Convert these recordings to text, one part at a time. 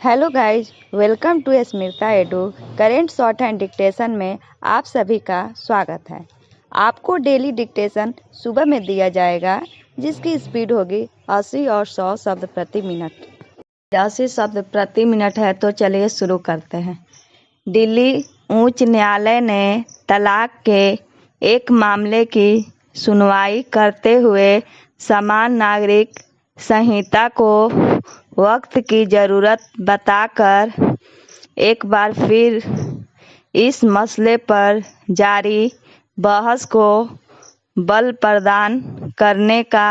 Hello guys, welcome to Smita Edu. Current shorthand dictation में आप सभी का स्वागत है। आपको डेली डिक्टेशन सुबह में दिया जाएगा, जिसकी स्पीड होगी 80 और 100 शब्द प्रति मिनट। 80 शब्द प्रति मिनट है, तो चलिए शुरू करते हैं। दिल्ली उच्च न्यायालय ने तलाक के एक मामले की सुनवाई करते हुए समान नागरिक संहिता को वक्त की ज़रूरत बताकर एक बार फिर इस मसले पर जारी बहस को बल प्रदान करने का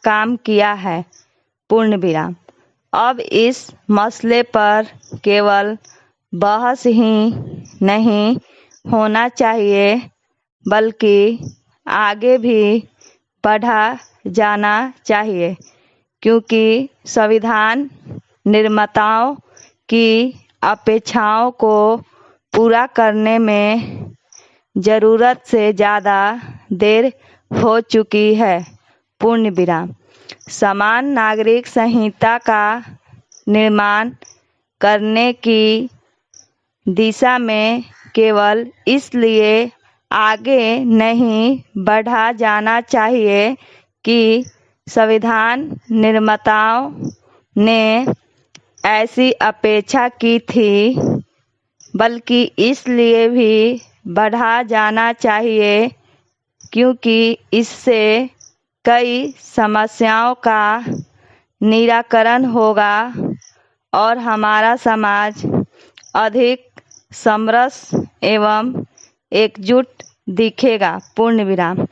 काम किया है। पूर्ण विराम। अब इस मसले पर केवल बहस ही नहीं होना चाहिए, बल्कि आगे भी बढ़ा जाना चाहिए, क्योंकि संविधान निर्माताओं की अपेक्षाओं को पूरा करने में ज़रूरत से ज़्यादा देर हो चुकी है। पूर्ण विराम। समान नागरिक संहिता का निर्माण करने की दिशा में केवल इसलिए आगे नहीं बढ़ा जाना चाहिए कि संविधान निर्माताओं ने ऐसी अपेक्षा की थी, बल्कि इसलिए भी बढ़ा जाना चाहिए क्योंकि इससे कई समस्याओं का निराकरण होगा और हमारा समाज अधिक समरस एवं एकजुट दिखेगा। पूर्ण विराम।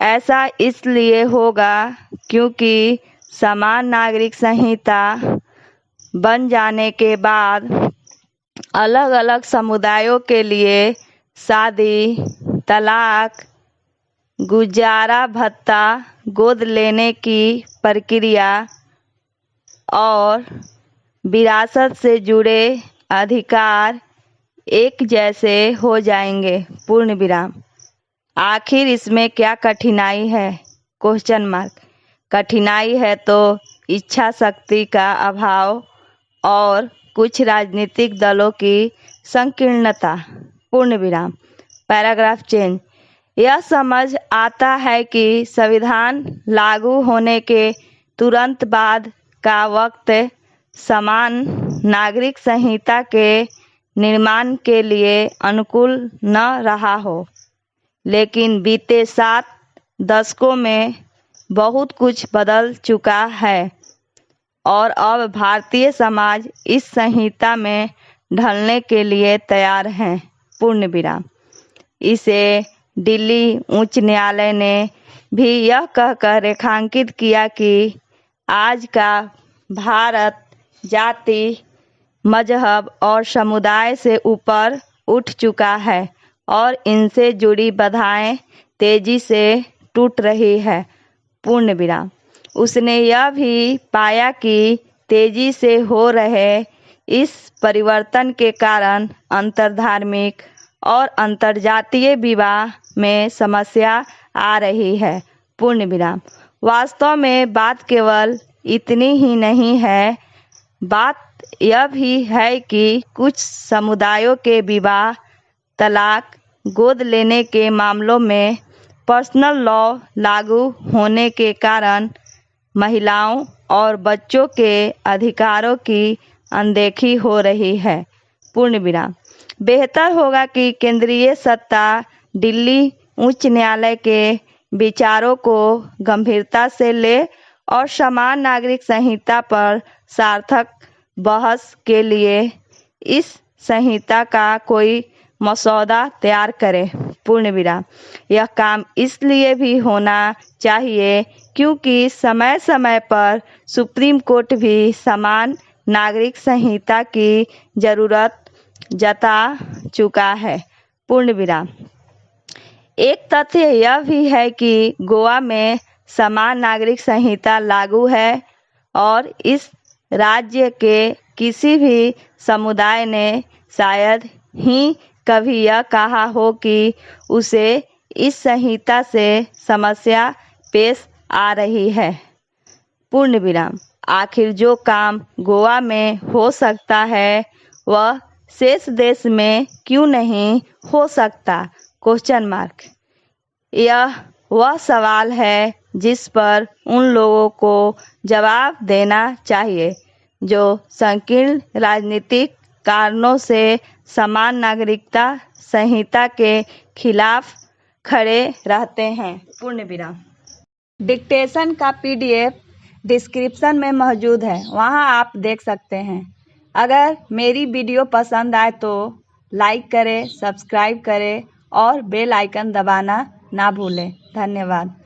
ऐसा इसलिए होगा क्योंकि समान नागरिक संहिता बन जाने के बाद अलग अलग समुदायों के लिए शादी, तलाक, गुजारा भत्ता, गोद लेने की प्रक्रिया और विरासत से जुड़े अधिकार एक जैसे हो जाएंगे। पूर्ण विराम। आखिर इसमें क्या कठिनाई है? Question mark. कठिनाई है तो इच्छा शक्ति का अभाव और कुछ राजनीतिक दलों की संकीर्णता। पूर्ण विराम। Paragraph change. यह समझ आता है कि संविधान लागू होने के तुरंत बाद का वक्त समान नागरिक संहिता के निर्माण के लिए अनुकूल न रहा हो, लेकिन बीते 7 दशकों में बहुत कुछ बदल चुका है और अब भारतीय समाज इस संहिता में ढलने के लिए तैयार है। पूर्ण विराम। इसे दिल्ली उच्च न्यायालय ने भी यह कहकर रेखांकित किया कि आज का भारत जाति, मजहब और समुदाय से ऊपर उठ चुका है और इनसे जुड़ी बाधाएं तेजी से टूट रही है। पूर्ण विराम। उसने यह भी पाया कि तेजी से हो रहे इस परिवर्तन के कारण अंतरधार्मिक और अंतरजातीय विवाह में समस्या आ रही है। पूर्ण विराम। वास्तव में बात केवल इतनी ही नहीं है, बात यह भी है कि कुछ समुदायों के विवाह, तलाक, गोद लेने के मामलों में पर्सनल लॉ लागू होने के कारण महिलाओं और बच्चों के अधिकारों की अनदेखी हो रही है। पूर्ण विराम। बेहतर होगा कि केंद्रीय सत्ता दिल्ली उच्च न्यायालय के विचारों को गंभीरता से ले और समान नागरिक संहिता पर सार्थक बहस के लिए इस संहिता का कोई मसौदा तैयार करे। पूर्ण विराम। यह काम इसलिए भी होना चाहिए क्योंकि समय समय पर सुप्रीम कोर्ट भी समान नागरिक संहिता की जरूरत जता चुका है। पूर्ण विराम। एक तथ्य यह भी है कि गोवा में समान नागरिक संहिता लागू है और इस राज्य के किसी भी समुदाय ने शायद ही कभी यह कहा हो कि उसे इस संहिता से समस्या पेश आ रही है। पूर्ण विराम। आखिर जो काम गोवा में हो सकता है वह शेष देश में क्यों नहीं हो सकता? Question mark. यह वह सवाल है जिस पर उन लोगों को जवाब देना चाहिए जो संकीर्ण राजनीतिक कारणों से समान नागरिकता संहिता के खिलाफ खड़े रहते हैं। पूर्ण विराम। डिक्टेशन का PDF डिस्क्रिप्शन में मौजूद है, वहां आप देख सकते हैं। अगर मेरी वीडियो पसंद आए तो लाइक करें, सब्सक्राइब करें और बेल आइकन दबाना ना भूलें। धन्यवाद।